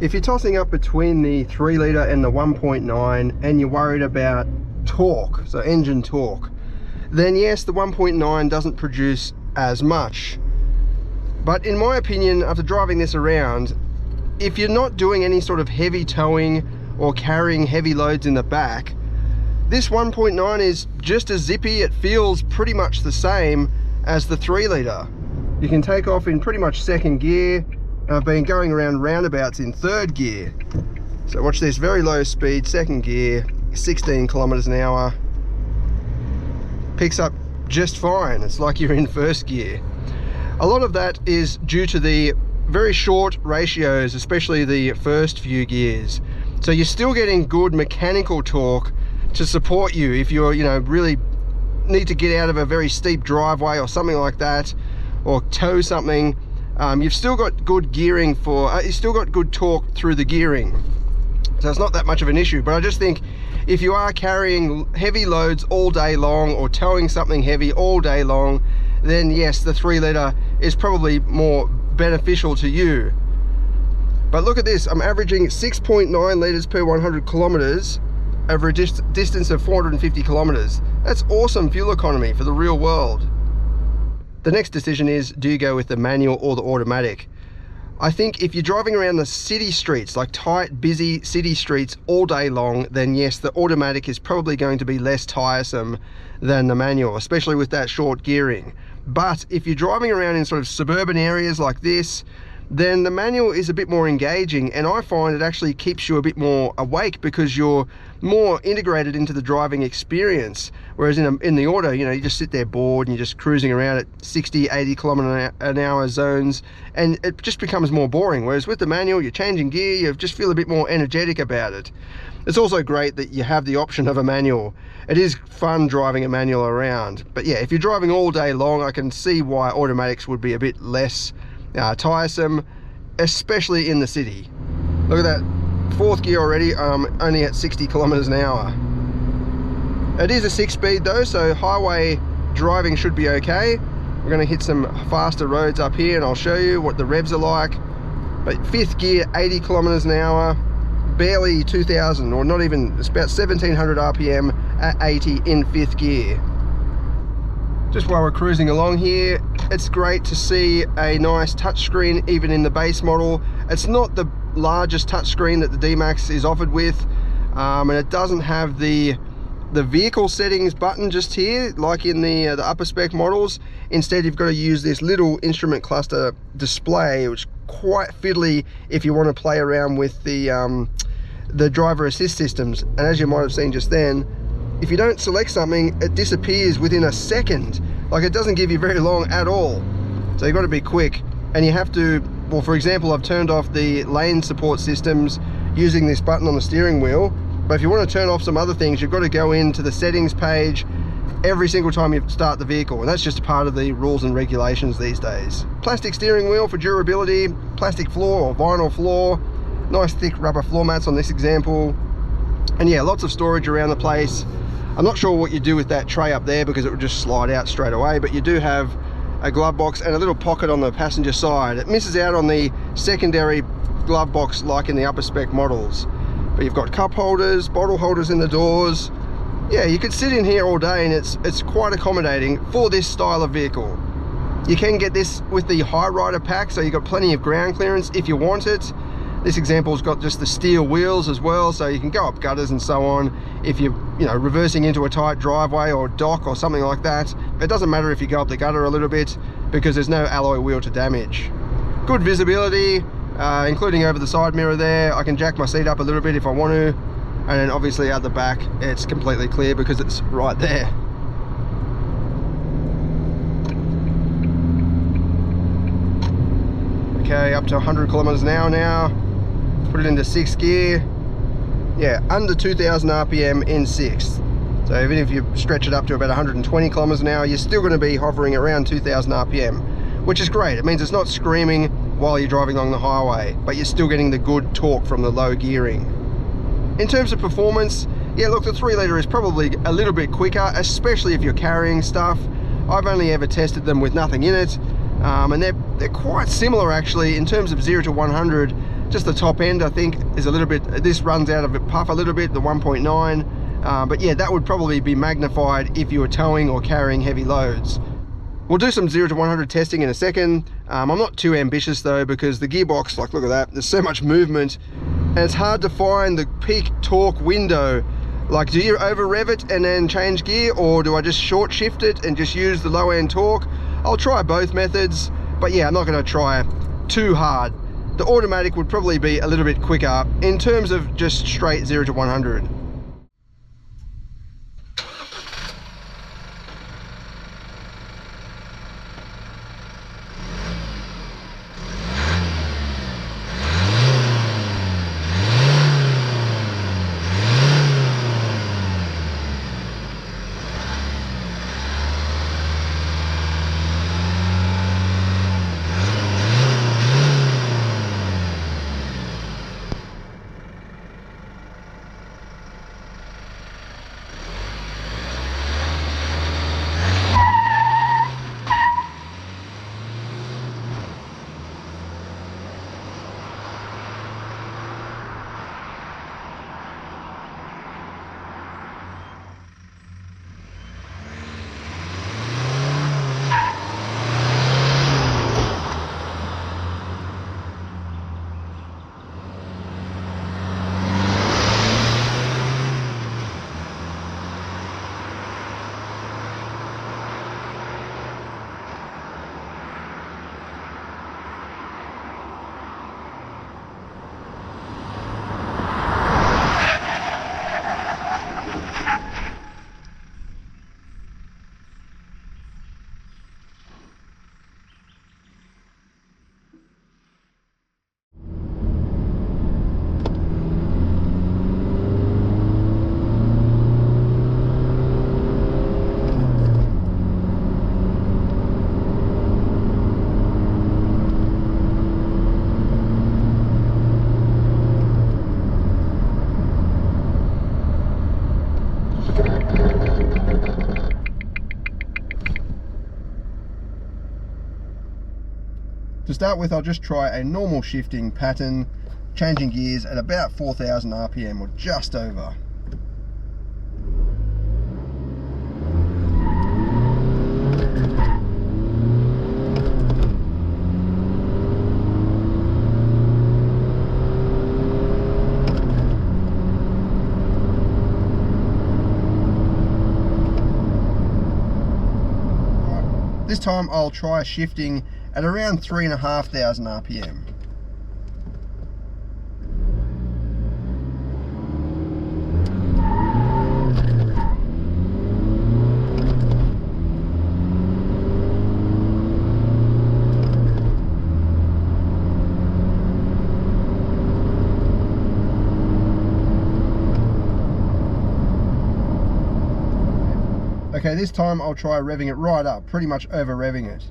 If you're tossing up between the 3 litre and the 1.9 and you're worried about torque, so engine torque, then yes, the 1.9 doesn't produce as much. But in my opinion, after driving this around, if you're not doing any sort of heavy towing or carrying heavy loads in the back, this 1.9 is just as zippy. It feels pretty much the same as the 3 litre. You can take off in pretty much 2nd gear. I've been going around roundabouts in 3rd gear. So watch this, very low speed, 2nd gear, 16 kilometers an hour. Picks up just fine. It's like you're in 1st gear. A lot of that is due to the very short ratios, especially the first few gears. So you're still getting good mechanical torque to support you if you're, really need to get out of a very steep driveway or something like that, or tow something. You've still got good gearing you've still got good torque through the gearing. So it's not that much of an issue, but I just think if you are carrying heavy loads all day long or towing something heavy all day long, then yes, the 3 litre is probably more beneficial to you. But look at this, I'm averaging 6.9 litres per 100 kilometers over a distance of 450 kilometers. That's awesome fuel economy for the real world. The next decision is, do you go with the manual or the automatic? I think if you're driving around the city streets, like tight, busy city streets all day long, then yes, the automatic is probably going to be less tiresome than the manual, especially with that short gearing. But if you're driving around in sort of suburban areas like this, then the manual is a bit more engaging, and I find it actually keeps you a bit more awake because you're more integrated into the driving experience. Whereas in the auto, you just sit there bored and you're just cruising around at 60, 80 kilometer an hour zones, and it just becomes more boring. Whereas with the manual, you're changing gear, you just feel a bit more energetic about it. It's also great that you have the option of a manual. It is fun driving a manual around. But yeah, if you're driving all day long, I can see why automatics would be a bit less tiresome, especially in the city. Look at that, 4th gear already, only at 60 kilometers an hour. It is a 6-speed though, so highway driving should be okay. We're going to hit some faster roads up here and I'll show you what the revs are like. But 5th gear, 80 kilometers an hour, barely 2000, or not even, it's about 1700 RPM at 80 in 5th gear. Just while we're cruising along here, it's great to see a nice touchscreen even in the base model. It's not the largest touchscreen that the D-Max is offered with, and it doesn't have the vehicle settings button just here like in the upper spec models. Instead, you've got to use this little instrument cluster display, which is quite fiddly if you want to play around with the driver assist systems. And as you might have seen just then, if you don't select something, it disappears within a second. Like, it doesn't give you very long at all. So you've got to be quick, and you have to, well, for example, I've turned off the lane support systems using this button on the steering wheel. But if you want to turn off some other things, you've got to go into the settings page every single time you start the vehicle, and that's just part of the rules and regulations these days. Plastic steering wheel for durability, plastic floor or vinyl floor, nice thick rubber floor mats on this example, and yeah, lots of storage around the place. I'm not sure what you do with that tray up there because it would just slide out straight away, but you do have a glove box and a little pocket on the passenger side. It misses out on the secondary glove box like in the upper spec models. But you've got cup holders, bottle holders in the doors. Yeah, you could sit in here all day, and it's quite accommodating for this style of vehicle. You can get this with the high rider pack, so you've got plenty of ground clearance if you want it. This example's got just the steel wheels as well, so you can go up gutters and so on if you're reversing into a tight driveway or dock or something like that. It doesn't matter if you go up the gutter a little bit because there's no alloy wheel to damage. Good visibility, including over the side mirror there. I can jack my seat up a little bit if I want to, and then obviously out the back it's completely clear because it's right there. Okay, up to 100 kilometers an hour now. Put it into 6th gear. Yeah, under 2000 RPM in 6th. So even if you stretch it up to about 120 kilometers an hour, you're still going to be hovering around 2000 RPM, which is great. It means it's not screaming while you're driving along the highway, but you're still getting the good torque from the low gearing. In terms of performance, yeah, look, the 3 litre is probably a little bit quicker, especially if you're carrying stuff. I've only ever tested them with nothing in it, and they're quite similar actually in terms of 0 to 100. Just the top end, I think, is a little bit, this runs out of a puff a little bit, the 1.9. But yeah, that would probably be magnified if you were towing or carrying heavy loads. We'll do some 0 to 100 testing in a second. I'm not too ambitious though, because the gearbox, like look at that, there's so much movement and it's hard to find the peak torque window. Like, do you over rev it and then change gear, or do I just short shift it and just use the low end torque? I'll try both methods, but yeah, I'm not gonna try too hard. The automatic would probably be a little bit quicker in terms of just straight 0 to 100. To start with, I'll just try a normal shifting pattern, changing gears at about 4,000 RPM or just over. This time I'll try shifting at around 3,500 RPM. Okay, this time I'll try revving it right up, pretty much over revving it.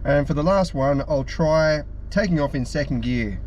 And for the last one, I'll try taking off in second gear.